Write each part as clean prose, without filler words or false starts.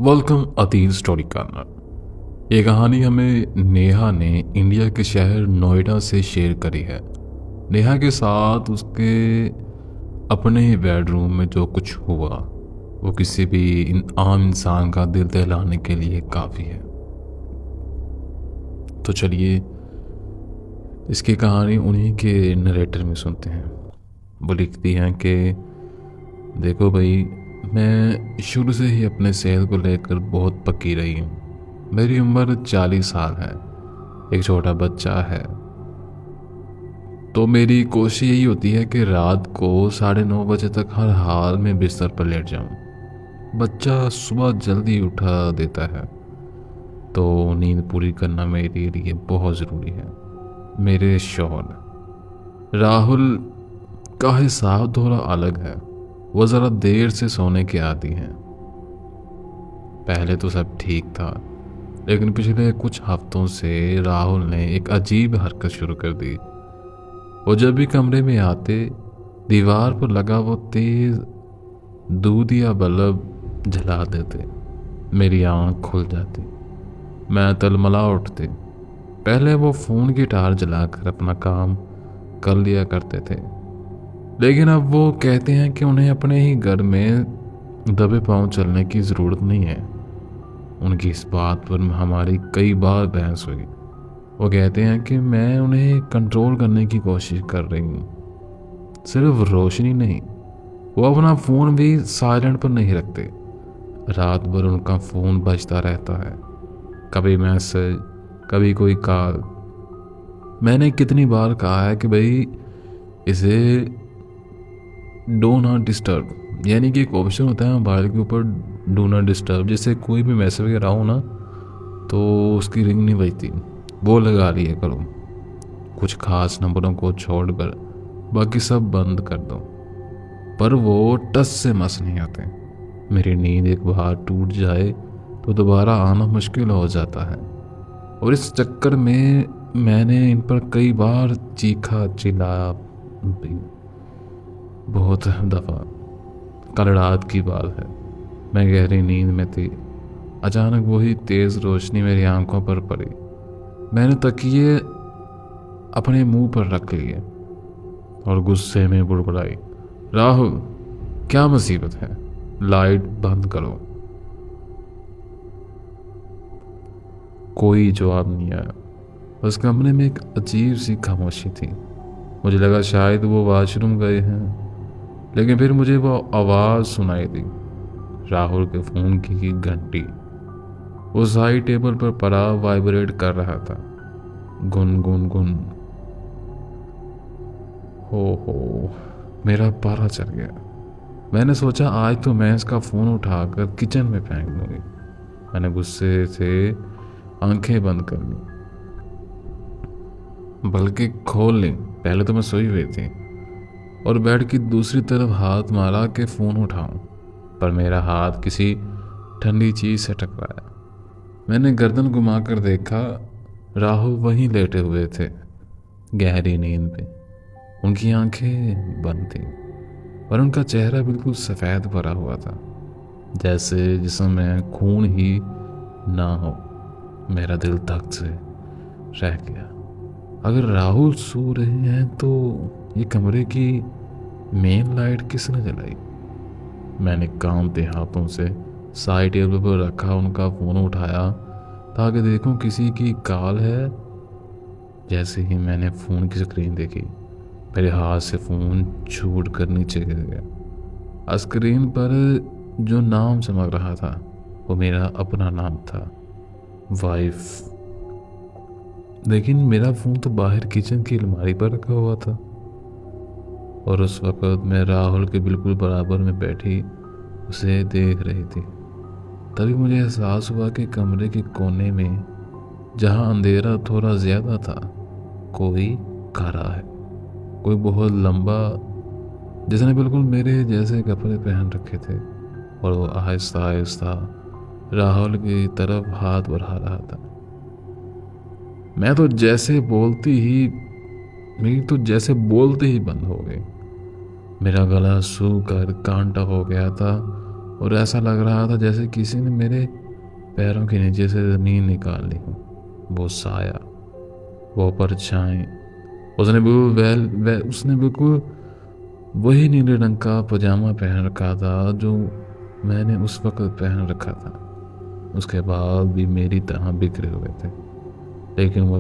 Welcome अतीत story corner. ये कहानी हमें नेहा ने इंडिया के शहर नोएडा से शेयर करी है। नेहा के साथ उसके अपने ही बेडरूम में जो कुछ हुआ वो किसी भी आम इंसान का दिल दहलाने के लिए काफ़ी है। तो चलिए इसकी कहानी उन्हीं के नरेटर में सुनते हैं। वो लिखती हैं कि देखो भाई, मैं शुरू से ही अपने सेहत को लेकर बहुत पक्की रही हूँ। मेरी उम्र 40 साल है, एक छोटा बच्चा है, तो मेरी कोशिश यही होती है कि रात को 9:30 बजे तक हर हाल में बिस्तर पर लेट जाऊँ। बच्चा सुबह जल्दी उठा देता है, तो नींद पूरी करना मेरे लिए बहुत ज़रूरी है। मेरे शौहर राहुल का हिसाब थोड़ा अलग है। वो ज़रा देर से सोने के आदी हैं। पहले तो सब ठीक था, लेकिन पिछले कुछ हफ्तों से राहुल ने एक अजीब हरकत शुरू कर दी। वो जब भी कमरे में आते, दीवार पर लगा वो तेज दूध या बल्ब जला देते। मेरी आंख खुल जाती, मैं तलमला उठती। पहले वो फ़ोन की टार जलाकर अपना काम कर लिया करते थे, लेकिन अब वो कहते हैं कि उन्हें अपने ही घर में दबे पांव चलने की ज़रूरत नहीं है। उनकी इस बात पर हमारी कई बार बहस हुई। वो कहते हैं कि मैं उन्हें कंट्रोल करने की कोशिश कर रही हूँ। सिर्फ रोशनी नहीं, वो अपना फ़ोन भी साइलेंट पर नहीं रखते। रात भर उनका फ़ोन बजता रहता है, कभी मैसेज, कभी कोई कॉल। मैंने कितनी बार कहा है कि भाई इसे डो नॉट डिस्टर्ब, यानी कि एक ऑप्शन होता है मोबाइल के ऊपर, डू नॉट डिस्टर्ब, जिससे कोई भी मैसेज वगैरह हो ना तो उसकी रिंग नहीं बजती, वो लगा लिया करो। कुछ खास नंबरों को छोड़कर बाकी सब बंद कर दो। पर वो टच से मस नहीं आते। मेरी नींद एक बार टूट जाए तो दोबारा आना मुश्किल हो जाता है, और इस चक्कर में मैंने इन पर कई बार चीखा चिल्लाया भी। बहुत दफ़ा। कल रात की बात है, मैं गहरी नींद में थी। अचानक वही तेज़ रोशनी मेरी आंखों पर पड़ी। मैंने तकिए अपने मुंह पर रख लिए और गुस्से में बुड़बड़ाई, राहुल क्या मुसीबत है, लाइट बंद करो। कोई जवाब नहीं आया। बस कमरे में एक अजीब सी खामोशी थी। मुझे लगा शायद वो वॉशरूम गए हैं, लेकिन फिर मुझे वो आवाज़ सुनाई दी, राहुल के फ़ोन की घंटी। वो साइड टेबल पर पड़ा वाइब्रेट कर रहा था। गुन गुन गुन। हो, मेरा पारा चढ़ गया। मैंने सोचा आज तो मैं इसका फ़ोन उठाकर किचन में फेंक दूंगी। मैंने गुस्से से आंखें बंद कर ली, बल्कि खोल ली। पहले तो मैं सोई हुई थी और बेड की दूसरी तरफ हाथ मारा कि फ़ोन उठाऊं, पर मेरा हाथ किसी ठंडी चीज़ से टकराया। मैंने गर्दन घुमाकर देखा, राहुल वहीं लेटे हुए थे, गहरी नींद में। उनकी आंखें बंद थीं, पर उनका चेहरा बिल्कुल सफ़ेद भरा हुआ था, जैसे जिसम में खून ही ना हो। मेरा दिल धक से रह गया। अगर राहुल सो रहे हैं तो ये कमरे की मेन लाइट किसने जलाई? मैंने कांपते हाथों से साइड टेबल पर रखा उनका फ़ोन उठाया ताकि देखूं किसी की कॉल है। जैसे ही मैंने फ़ोन की स्क्रीन देखी, मेरे हाथ से फ़ोन छूट कर नीचे गिर गया। स्क्रीन पर जो नाम चमक रहा था वो मेरा अपना नाम था, वाइफ। लेकिन मेरा फ़ोन तो बाहर किचन की अलमारी पर रखा हुआ था, और उस वक़्त मैं राहुल के बिल्कुल बराबर में बैठी उसे देख रही थी। तभी मुझे एहसास हुआ कि कमरे के कोने में, जहाँ अंधेरा थोड़ा ज़्यादा था, कोई खड़ा है। कोई बहुत लंबा, जिसने बिल्कुल मेरे जैसे कपड़े पहन रखे थे, और वो आहिस्ता आहिस्ता राहुल की तरफ हाथ बढ़ा रहा था। मैं तो जैसे बोलती ही मेरी तो जैसे बोलते ही बंद हो गई। मेरा गला सूख कर कांटा हो गया था और ऐसा लग रहा था जैसे किसी ने मेरे पैरों के नीचे से ज़मीन निकाल ली हो। वो साया, वो परछाई, उसने बिल्कुल वही नीले रंग का पजामा पहन रखा था जो मैंने उस वक्त पहन रखा था। उसके बाल भी मेरी तरह बिखरे हुए थे, लेकिन वो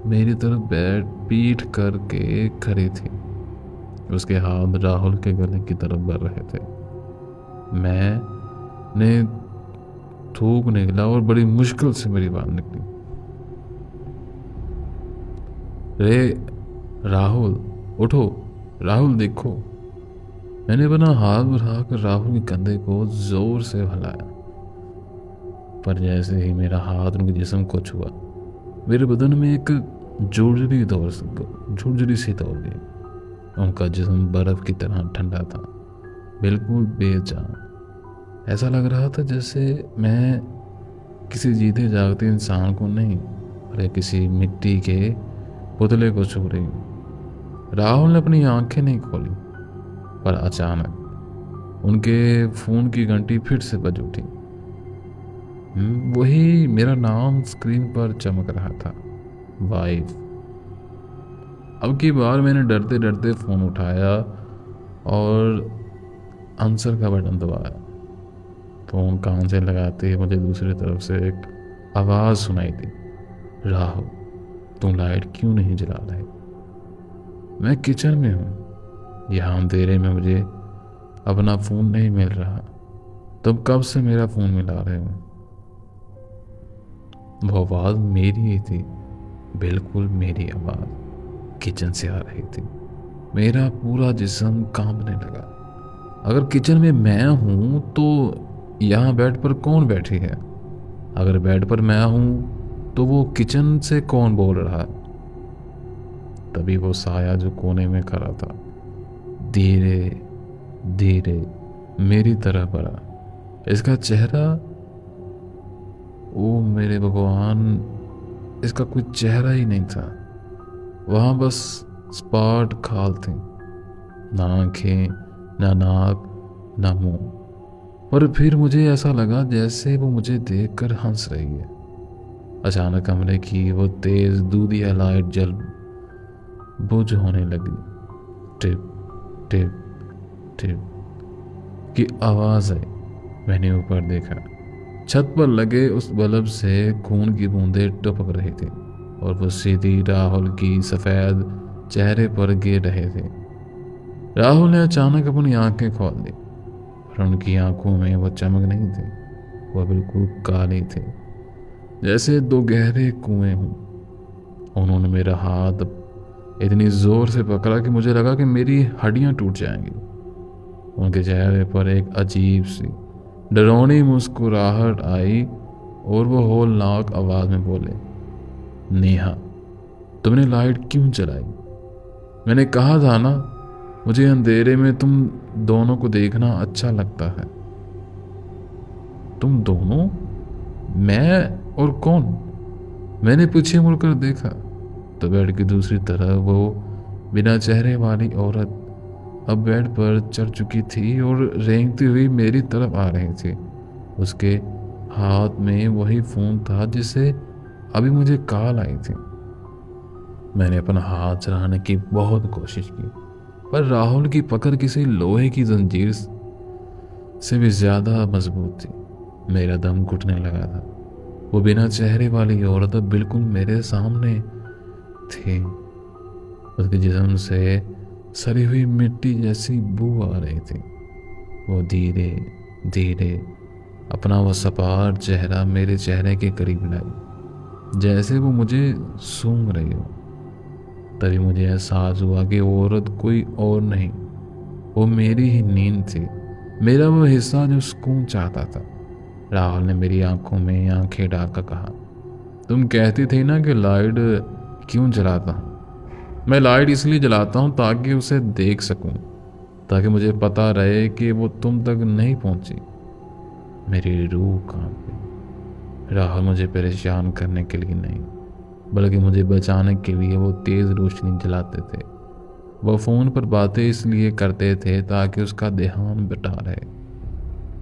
मेरी तरफ बैठ पीठ करके खड़ी थी। उसके हाथ राहुल के गले की तरफ बढ़ रहे थे। मैंने थूक निकला और बड़ी मुश्किल से मेरी बात निकली, रे राहुल, उठो, राहुल देखो। मैंने अपना हाथ बढ़ाकर राहुल के कंधे को जोर से हिलाया, पर जैसे ही मेरा हाथ उनके जिस्म को छुआ, मेरे बदन में एक झुरझुरी सी दौड़ गई। उनका जिस्म बर्फ की तरह ठंडा था, बिल्कुल बेजान। ऐसा लग रहा था जैसे मैं किसी जीते जागते इंसान को नहीं, अरे किसी मिट्टी के पुतले को छू रही हूँ। राहुल ने अपनी आंखें नहीं खोली, पर अचानक उनके फोन की घंटी फिर से बज उठी। वही मेरा नाम स्क्रीन पर चमक रहा था, वाइफ। अब की बार मैंने डरते डरते फोन उठाया और आंसर का बटन दबाया। फोन कान से लगाते ही मुझे दूसरी तरफ से एक आवाज सुनाई दी, राहुल तुम लाइट क्यों नहीं जला रहे? मैं किचन में हूँ, यहाँ अंधेरे में मुझे अपना फोन नहीं मिल रहा। तुम कब से मेरा फोन मिला रहे हो? वो आवाज मेरी ही थी, बिल्कुल मेरी आवाज किचन से आ रही थी। मेरा पूरा जिस्म कांपने लगा। अगर किचन में मैं हूं तो यहाँ बेड पर कौन बैठी है? अगर बेड पर मैं हूं तो वो किचन से कौन बोल रहा है? तभी वो साया जो कोने में खड़ा था धीरे धीरे मेरी तरफ बढ़ा। इसका चेहरा, ओ मेरे भगवान, इसका कोई चेहरा ही नहीं था। वहां बस स्पॉट खाल थी, ना आंखें, ना नाक, ना मुंह। पर फिर मुझे ऐसा लगा जैसे वो मुझे देखकर हंस रही है। अचानक कमरे की वो तेज दूधिया लाइट जल बुझ होने लगी। टिप टिप टिप की आवाज आई। मैंने ऊपर देखा, छत पर लगे उस बल्ब से खून की बूंदें टपक रही थी और वो सीधी राहुल की सफेद चेहरे पर गिर रहे थे। राहुल ने अचानक अपनी आंखें खोल दी, पर उनकी आंखों में वो चमक नहीं थी। वह बिल्कुल काली थी, जैसे दो गहरे कुएं हों। उन्होंने मेरा हाथ इतनी जोर से पकड़ा कि मुझे लगा कि मेरी हड्डियां टूट जाएंगी। उनके चेहरे पर एक अजीब सी डरावनी मुस्कुराहट आई और वो होलनाक आवाज में बोले, नेहा तुमने लाइट क्यों जलाई? मैंने कहा था ना, मुझे अंधेरे में तुम दोनों को देखना अच्छा लगता है। तुम दोनों? मैं और कौन? मैंने पीछे मुड़कर देखा तो बेड की दूसरी तरफ वो बिना चेहरे वाली औरत अब बेड पर चढ़ चुकी थी और रेंगती हुई मेरी तरफ आ रही थी। उसके हाथ में वही फोन था जिसे अभी मुझे कॉल आई थी। मैंने अपना हाथ चलाने की बहुत कोशिश की, पर राहुल की पकड़ किसी लोहे की जंजीर से भी ज्यादा मजबूत थी। मेरा दम घुटने लगा था। वो बिना चेहरे वाली औरत बिल्कुल मेरे सामने थी। उसके जिस्म से सड़ी हुई मिट्टी जैसी बू आ रही थी। वो धीरे धीरे अपना वो सपाट चेहरा मेरे चेहरे के करीब लाई, जैसे वो मुझे सूंघ रही हो। तभी मुझे एहसास हुआ कि वो औरत कोई और नहीं, वो मेरी ही नींद थी, मेरा वो हिस्सा जो सुकून चाहता था। राहुल ने मेरी आंखों में आंखें डालकर कहा, तुम कहती थी ना कि लाइट क्यों जलाता हूँ? मैं लाइट इसलिए जलाता हूँ ताकि उसे देख सकूं, ताकि मुझे पता रहे कि वो तुम तक नहीं पहुंची। मेरी रूह कांप गई। राहुल मुझे परेशान करने के लिए नहीं, बल्कि मुझे बचाने के लिए वो तेज रोशनी जलाते थे। वो फ़ोन पर बातें इसलिए करते थे ताकि उसका ध्यान बटा रहे,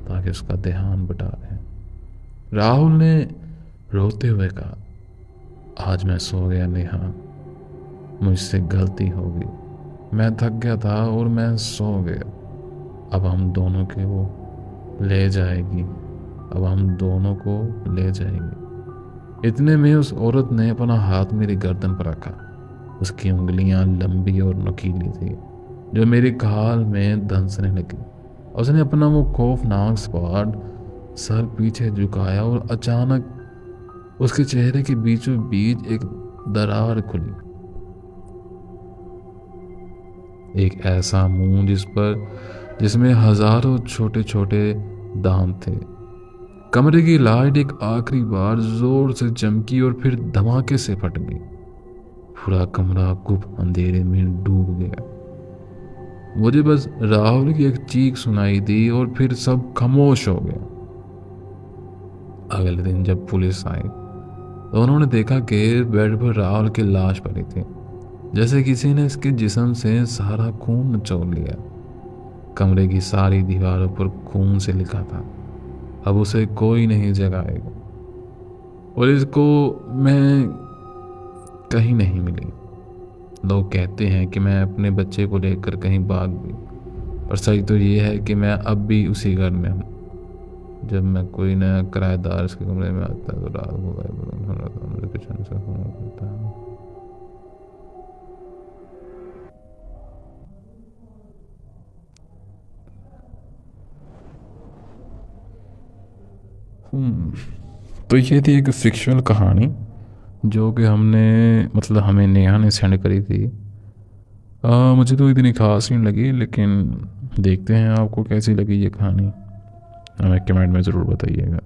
ताकि उसका ध्यान बटा रहे। राहुल ने रोते हुए कहा, आज मैं सो गया नेहा, मुझसे गलती हो गई, मैं थक गया था और मैं सो गया। अब हम दोनों के वो ले जाएगी, अब हम दोनों को ले जाएगी। इतने में उस औरत ने अपना हाथ मेरी गर्दन पर रखा। उसकी उंगलियां लंबी और नुकीली थी जो मेरी खाल में धंसने लगी। उसने अपना वो खौफनाक स्क्वाड सर पीछे झुकाया और अचानक उसके चेहरे के बीचों बीच एक दरार खुली। एक ऐसा मुंह जिसमें हजारों छोटे छोटे दांत थे। कमरे की लाइट एक आखिरी बार जोर से चमकी और फिर धमाके से फट गई। पूरा कमरा गुप्त अंधेरे में डूब गया। मुझे बस राहुल की एक चीख सुनाई दी और फिर सब खामोश हो गया। अगले दिन जब पुलिस आई तो उन्होंने देखा कि बेड पर राहुल की लाश पड़ी थी, जैसे किसी ने इसके जिस्म से सारा खून निचोड़ लिया। कमरे की सारी दीवारों पर खून से लिखा था, अब उसे कोई नहीं जगाएगा। और इसको मैं कहीं नहीं मिली। लोग कहते हैं कि मैं अपने बच्चे को लेकर कहीं भाग गई, पर सच तो ये है कि मैं अब भी उसी घर में हूँ। जब मैं कोई नया किराएदार इसके कमरे में आता है तो रात को मुझे पीछे से फोन करता है। तो ये थी एक फिक्शनल कहानी जो कि मतलब हमें नेहा ने सेंड करी थी। मुझे तो इतनी खास नहीं लगी, लेकिन देखते हैं आपको कैसी लगी ये कहानी, हमें कमेंट में ज़रूर बताइएगा।